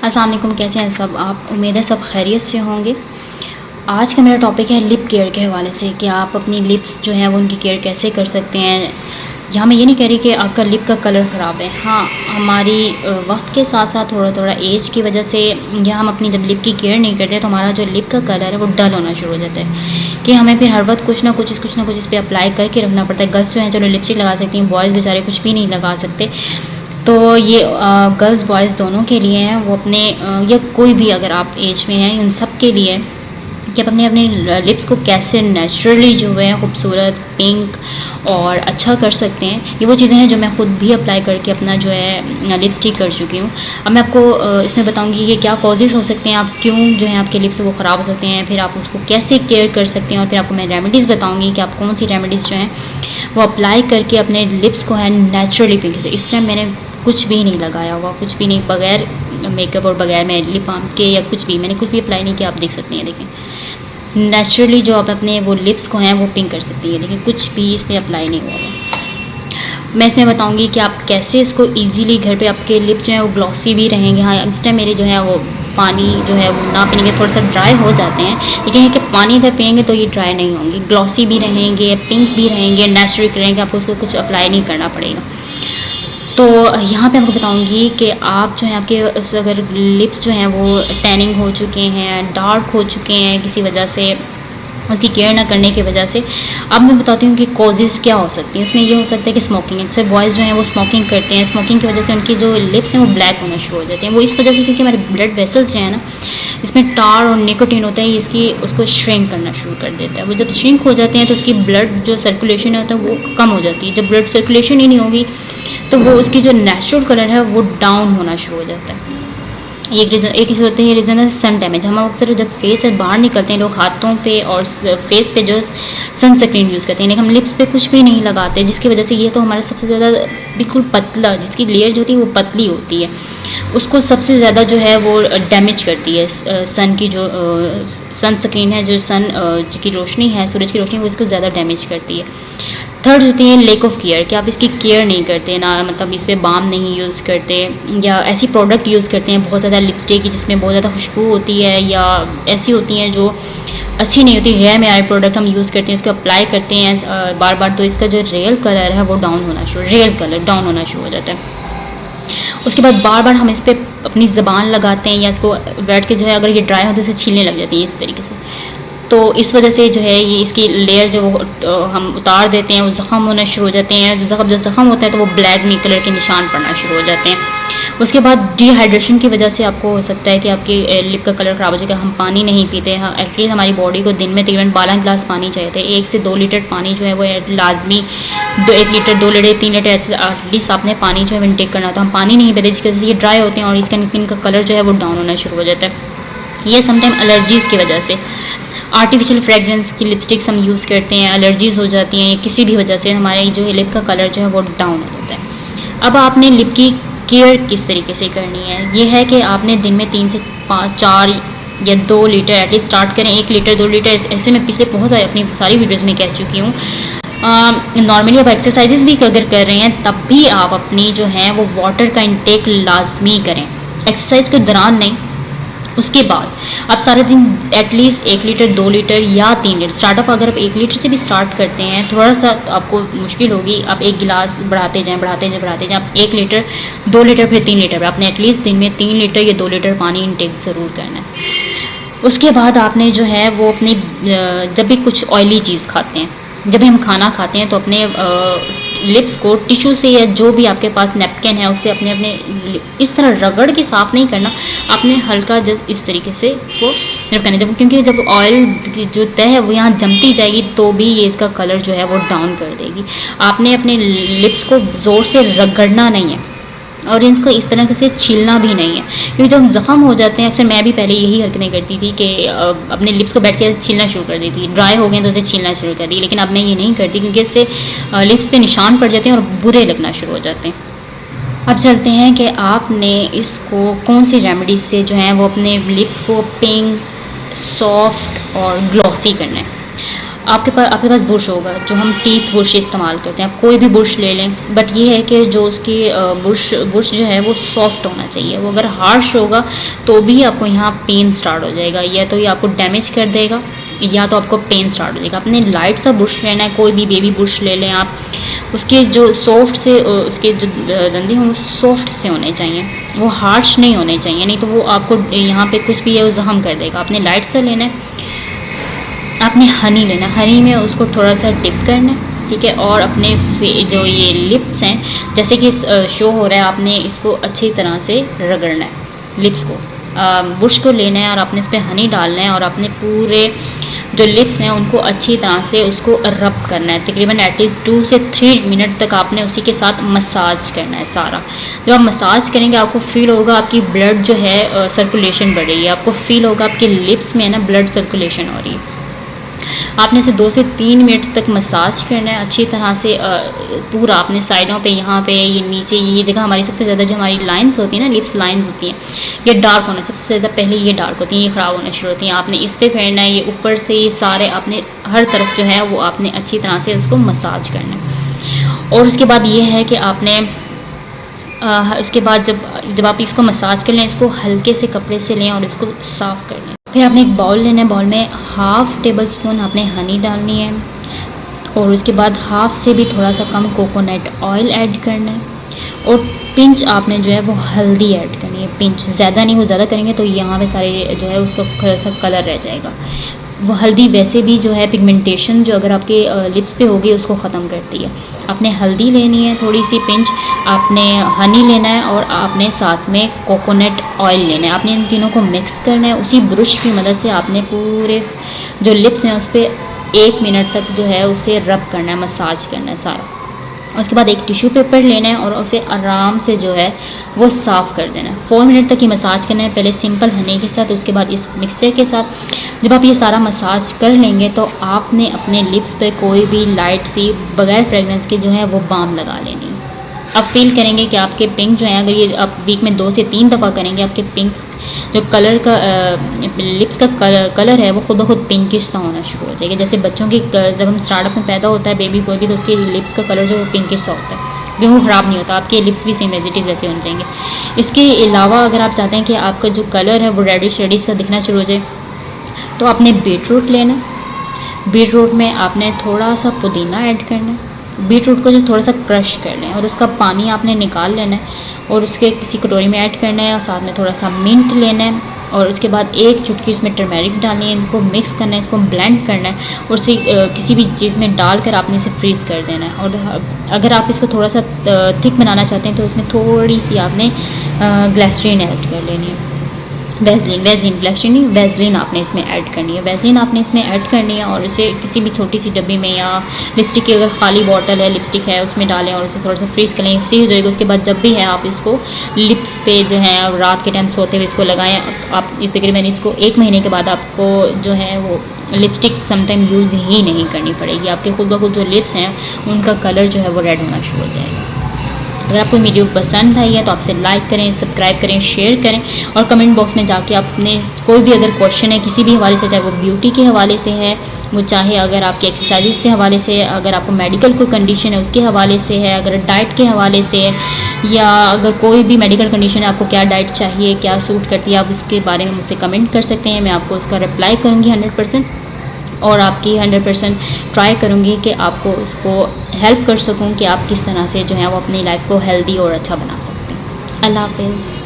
अस्सलाम वालेकुम, कैसे हैं सब आप? उम्मीद है सब खैरियत से होंगे। आज का मेरा टॉपिक है लिप केयर के हवाले से कि आप अपनी लिप्स जो हैं वो उनकी केयर कैसे कर सकते हैं। यहाँ मैं ये नहीं कह रही कि आपका लिप का कलर ख़राब है। हाँ, हमारी वक्त के साथ साथ थोड़ा थोड़ा एज की वजह से या हम अपनी जब लिप की केयर नहीं करते तो हमारा जो लिप का कलर है वो डल होना शुरू हो जाता है कि हमें फिर हर वक्त कुछ ना कुछ इस पर अप्लाई करके रखना पड़ता है। गर्ल्स जो हैं चलो लिपस्टिक लगा सकती हैं, बॉयज़ बेचारे कुछ भी नहीं लगा सकते। तो ये गर्ल्स बॉयज़ दोनों के लिए हैं। वो अपने या कोई भी अगर आप एज में हैं, उन सब के लिए कि आप अपने अपने लिप्स को कैसे नेचुरली जो है खूबसूरत पिंक और अच्छा कर सकते हैं। ये वो चीज़ें हैं जो मैं खुद भी अप्लाई करके अपना जो है लिप्स ठीक कर चुकी हूँ। अब मैं आपको इसमें बताऊँगी कि क्या कॉजेज़ हो सकते हैं, आप क्यों जो है आपके लिप्स वो ख़राब हो सकते हैं, फिर आप उसको कैसे केयर कर सकते हैं, और फिर आपको मैं रेमेडीज़ बताऊँगी कि आप कौन सी रेमेडीज़ जो हैं वो अप्लाई करके अपने लिप्स को है नेचुरली पिंक से। इस तरह मैंने कुछ भी नहीं लगाया हुआ, कुछ भी नहीं, बगैर मेकअप और बगैर मैं लिप बाम के या कुछ भी, मैंने कुछ भी अप्लाई नहीं किया। आप देख सकते हैं, देखें नेचुरली जो आप अपने वो लिप्स को हैं वो पिंक कर सकती है। लेकिन कुछ भी इसमें अप्लाई नहीं हुआ हुआ। मैं इसमें बताऊंगी कि आप कैसे इसको इजीली घर पे आपके लिप्स जो हैं वो ग्लॉसी भी रहेंगे। हाँ, इस टाइम मेरे जो है वो पानी जो है वो ना पीने के थोड़ा सा ड्राई हो जाते हैं, लेकिन है कि पानी अगर पियेंगे तो ये ड्राई नहीं होंगे, ग्लॉसी भी रहेंगे, पिंक भी रहेंगे, नेचुरल रहेंगे। आपको उसको कुछ अप्लाई नहीं करना पड़ेगा। तो यहाँ पे आपको बताऊंगी कि आप जो है आपके अगर लिप्स जो हैं वो टैनिंग हो चुके हैं, डार्क हो चुके हैं किसी वजह से, उसकी केयर ना करने की वजह से, अब मैं बताती हूँ कि कॉजेज़ क्या हो सकती हैं। उसमें ये हो सकता है कि स्मोकिंग, अक्सर बॉयज़ जो हैं वो स्मोकिंग करते हैं। स्मोकिंग की वजह से उनकी जो लिप्स हैं वो ब्लैक होना शुरू हो जाते हैं। वो इस वजह से क्योंकि हमारे ब्लड वेसल्स जो है ना, इसमें टार और निकोटीन होता है, इसकी उसको श्रिंक करना शुरू कर देता है। वो जब श्रिंक हो जाते हैं तो उसकी ब्लड जो सर्कुलेशन होता है वो कम हो जाती है। जब ब्लड सर्कुलेशन ही नहीं होगी तो वो उसकी जो नेचुरल कलर है वो डाउन होना शुरू हो जाता है। एक रीज़न, एक ही होते हैं रीज़न है सन डैमेज। हम अक्सर जब फेस से बाहर निकलते हैं, लोग हाथों पे और फेस पे जो सन स्क्रीन यूज़ करते हैं, लेकिन हम लिप्स पे कुछ भी नहीं लगाते, जिसकी वजह से ये तो हमारा सबसे ज़्यादा बिल्कुल पतला, जिसकी लेयर जो होती है वो पतली होती है, उसको सबसे ज़्यादा जो है वो डैमेज करती है। सन की जो सन स्क्रीन है, जो सन की रोशनी है, सूरज की रोशनी, वो इसको ज़्यादा डैमेज करती है। थर्ड होती है लेक ऑफ केयर, कि आप इसकी केयर नहीं करते ना, मतलब इस पर बाम नहीं यूज़ करते, या ऐसी प्रोडक्ट यूज़ करते हैं बहुत ज़्यादा लिपस्टिक जिसमें बहुत ज़्यादा खुशबू होती है, या ऐसी होती हैं जो अच्छी नहीं होती, गैर मेयारी प्रोडक्ट हम यूज़ करते हैं, इसको अप्लाई करते हैं बार बार, तो इसका जो रियल कलर है वो डाउन होना शुरू, रियल कलर डाउन होना शुरू हो जाता है। उसके बाद बार बार हम इस पर अपनी ज़बान लगाते हैं, या इसको बैठ के जो है अगर ये ड्राई हो तो इसे छीलने लग जाती है इस तरीके से। तो इस वजह से जो है ये इसकी लेयर जो हम उतार देते हैं, वो ज़ख़म होना शुरू हो जाते हैं। जब ज़ख़म होता है तो वो ब्लैक कलर के निशान पड़ना शुरू हो जाते हैं। उसके बाद डिहाइड्रेशन की वजह से आपको हो सकता है कि आपकी लिप का कलर ख़राब हो जाएगा। हम पानी नहीं पीते हैं, एटलीस्ट हमारी बॉडी को दिन में तकरीबन 12 गिलास पानी चाहिए। 1 से 2 लीटर पानी जो है वो लाजमी, 1 लीटर 2 लीटर 3 लीटर एटलीस्ट आपने पानी जो है इनटेक करना होता है। हम पानी नहीं पीते, जिसकी वजह से ये ड्राई होते हैं और इसका इनका कलर जो है वो डाउन होना शुरू हो जाता है। ये समटाइम एलर्जीज़ की वजह से, आर्टिफिशियल फ्रेगरेंस की लिपस्टिक्स हम यूज़ करते हैं, एलर्जीज़ हो जाती हैं, किसी भी वजह से हमारे जो है लिप का कलर जो है वो डाउन हो जाता है। अब आपने लिप की केयर किस तरीके से करनी है, ये है कि आपने दिन में 3 से 4 या 2 लीटर एटलीस्ट स्टार्ट करें। 1 लीटर 2 लीटर ऐसे मैं पिछले बहुत सारी अपनी सारी वीडियोज़ में कह चुकी हूँ। नॉर्मली आप एक्सरसाइजेज़ भी अगर कर रहे हैं तब भी आप अपनी जो है वो वाटर का इंटेक लाजमी करें, एक्सरसाइज के दौरान नहीं, उसके बाद आप सारा दिन एटलीस्ट 1 लीटर 2 लीटर या 3 लीटर, स्टार्टअप अगर आप 1 लीटर से भी स्टार्ट करते हैं, थोड़ा सा तो आपको मुश्किल होगी, आप 1 गिलास बढ़ाते जाएं आप 1 लीटर 2 लीटर फिर 3 लीटर, आपने एटलीस्ट दिन में 3 लीटर या 2 लीटर पानी इनटेक ज़रूर करना है। उसके बाद आपने जो है वो अपनी जब भी कुछ ऑयली चीज़ खाते हैं, जब भी हम खाना खाते हैं तो अपने लिप्स को टिश्यू से या जो भी आपके पास नैपकिन है उससे अपने अपने इस तरह रगड़ के साफ़ नहीं करना, आपने हल्का जस्ट इस तरीके से इसको करना, जब क्योंकि जब ऑयल जो तय है वो यहाँ जमती जाएगी तो भी ये इसका कलर जो है वो डाउन कर देगी। आपने अपने लिप्स को ज़ोर से रगड़ना नहीं है और इनको इस तरह से छीलना भी नहीं है, क्योंकि जब ज़ख़म हो जाते हैं, अक्सर मैं भी पहले यही हरकतें करती थी कि अपने लिप्स को बैठ के छीलना शुरू कर देती थी, ड्राई हो गए तो उसे छीलना शुरू कर दी, लेकिन अब मैं ये नहीं करती क्योंकि इससे लिप्स पे निशान पड़ जाते हैं और बुरे लगना शुरू हो जाते हैं। अब चलते हैं कि आपने इसको कौन सी रेमेडीज से जो है वो अपने लिप्स को पिंक, सॉफ्ट और ग्लॉसी करना है। आपके पास बुश होगा, जो हम टीथ बुश इस्तेमाल करते हैं, कोई भी बुश ले लें, बट ये है कि जो उसकी बुश जो है वो सॉफ्ट होना चाहिए। वो अगर हार्श होगा तो भी आपको यहाँ पेन स्टार्ट हो जाएगा, या तो ये आपको डैमेज कर देगा या तो आपको पेन स्टार्ट हो जाएगा। अपने लाइट सा बुश लेना है, कोई भी बेबी बुश ले लें आप, उसके जो सॉफ्ट से उसके जो दंदे हों वो सॉफ्ट से होने चाहिए, वो हार्श नहीं होने चाहिए, नहीं तो वो आपको यहाँ पे कुछ भी है वो जख्म कर देगा। आपने लाइट सा लेना है, आपने हनी लेना है, हनी में उसको थोड़ा सा डिप करना है, ठीक है। और अपने जो ये लिप्स हैं, जैसे कि शो हो रहा है, आपने इसको अच्छी तरह से रगड़ना है, लिप्स को बुश को लेना है और आपने इस पर हनी डालना है और अपने पूरे जो लिप्स हैं उनको अच्छी तरह से उसको रब करना है। तकरीबन एटलीस्ट 2 से 3 मिनट तक आपने उसी के साथ मसाज करना है सारा। जब आप मसाज करेंगे आपको फील होगा आपकी ब्लड जो है सर्कुलेशन बढ़ रही है, आपको फील होगा आपके लिप्स में है ना ब्लड सर्कुलेशन हो रही है। आपने इसे 2 से 3 मिनट तक मसाज करना है अच्छी तरह से, पूरा अपने साइडों पे, यहाँ पे, ये नीचे, ये जगह हमारी सबसे ज़्यादा जो हमारी लाइंस होती हैं ना, लिप्स लाइंस होती हैं, ये डार्क होना सबसे ज़्यादा पहले ये डार्क होती हैं, ये ख़राब होना शुरू होती हैं। आपने इस पर करना है, ये ऊपर से ये सारे आपने हर तरफ जो है वो आपने अच्छी तरह से उसको मसाज करना है। और उसके बाद ये है कि आपने इसके बाद जब आप इसको मसाज कर लें, इसको हल्के से कपड़े से लें और इसको साफ़ कर लें। फिर आपने एक बाउल लेना है, बाउल में 1/2 टेबल स्पून आपने हनी डालनी है और उसके बाद हाफ से भी थोड़ा सा कम कोकोनट ऑयल ऐड करना है और पिंच आपने जो है वो हल्दी ऐड करनी है। पिंच ज़्यादा नहीं, वो ज़्यादा करेंगे तो यहाँ पे सारे जो है उसका थोड़ा सा कलर रह जाएगा। वो हल्दी वैसे भी जो है पिगमेंटेशन जो अगर आपके लिप्स पे होगी उसको ख़त्म करती है। आपने हल्दी लेनी है, थोड़ी सी पिंच, आपने हनी लेना है और आपने साथ में कोकोनट ऑयल लेना है। आपने इन तीनों को मिक्स करना है, उसी ब्रश की मदद से आपने पूरे जो लिप्स हैं उस पर 1 मिनट तक जो है उसे रब करना है, मसाज करना है सारा। उसके बाद एक टिश्यू पेपर लेना है और उसे आराम से जो है वो साफ़ कर देना है। 4 मिनट तक ही मसाज करना है, पहले सिंपल हनी के साथ, उसके बाद इस मिक्सचर के साथ। जब आप ये सारा मसाज कर लेंगे तो आपने अपने लिप्स पे कोई भी लाइट सी बगैर फ्रेगरेंस के जो है वो बाम लगा लेनी है। आप फील करेंगे कि आपके पिंक जो है, अगर ये आप वीक में 2 से 3 दफ़ा करेंगे, आपके पिंक जो कलर का लिप्स का कलर है वो खुद ब खुद पिंकिश सा होना शुरू हो जाएगा। जैसे बच्चों की जब हम स्टार्टअप में पैदा होता है बेबी कोई भी, तो उसके लिप्स का कलर जो है पिंकिश सा होता है, लेकिन वो ख़राब नहीं होता। आपके लिप्स भी सेम एज इट इज़ वैसे हो जाएंगे। इसके अलावा अगर आप चाहते हैं कि आपका जो कलर है वो रेडिश रेडिश सा दिखना शुरू हो जाए, तो आपने बीट रूट लेना है। बीट रूट में आपने थोड़ा सा पुदीना ऐड करना है। बीट रूट को जो थोड़ा सा क्रश कर लें और उसका पानी आपने निकाल लेना है और उसके किसी कटोरी में ऐड करना है और साथ में थोड़ा सा मिंट लेना है और उसके बाद 1 चुटकी उसमें टर्मेरिक डालनी है। इनको मिक्स करना है, इसको ब्लेंड करना है और इसे किसी भी चीज़ में डालकर आपने इसे फ्रीज़ कर देना है। और अगर आप इसको थोड़ा सा थिक बनाना चाहते हैं तो उसमें थोड़ी सी आपने ग्लिसरीन ऐड कर लेनी है, वैसलीन आपने इसमें ऐड करनी है। वैसलीन आपने इसमें ऐड करनी है और उसे किसी भी छोटी सी डब्बी में या लिपस्टिक की अगर खाली बॉटल है, लिपस्टिक है, उसमें डालें और उसे थोड़ा सा फ्रीज़ करें, फ्रीज हो जाएगा। उसके बाद जब भी है आप इसको लिप्स पे जो है रात के टाइम सोते हुए इसको लगाएं। आप इस तकरीबन इसको 1 महीने के बाद आपको जो है वो लिपस्टिक समटाइम यूज़ ही नहीं करनी पड़ेगी। आपके खुद ब खुद जो लिप्स हैं उनका कलर जो है वो रेड होना शुरू हो जाएगा। अगर आपको वीडियो पसंद आई है तो आपसे लाइक करें, सब्सक्राइब करें, शेयर करें और कमेंट बॉक्स में जाके आपने कोई भी अगर क्वेश्चन है किसी भी हवाले से, चाहे वो ब्यूटी के हवाले से है, वो चाहे अगर आपके एक्सरसाइज से हवाले से है, अगर आपको मेडिकल कोई कंडीशन है उसके हवाले से है, अगर डाइट के हवाले से है, या अगर कोई भी मेडिकल कंडीशन है आपको क्या डाइट चाहिए, क्या सूट करती है, आप इसके बारे में मुझसे कमेंट कर सकते हैं। मैं आपको उसका रिप्लाई करूँगी 100% और आपकी 100% ट्राई करूँगी कि आपको उसको हेल्प कर सकूँ कि आप किस तरह से जो है वो अपनी लाइफ को हेल्दी और अच्छा बना सकते हैं। अल्लाह हाफ़िज़।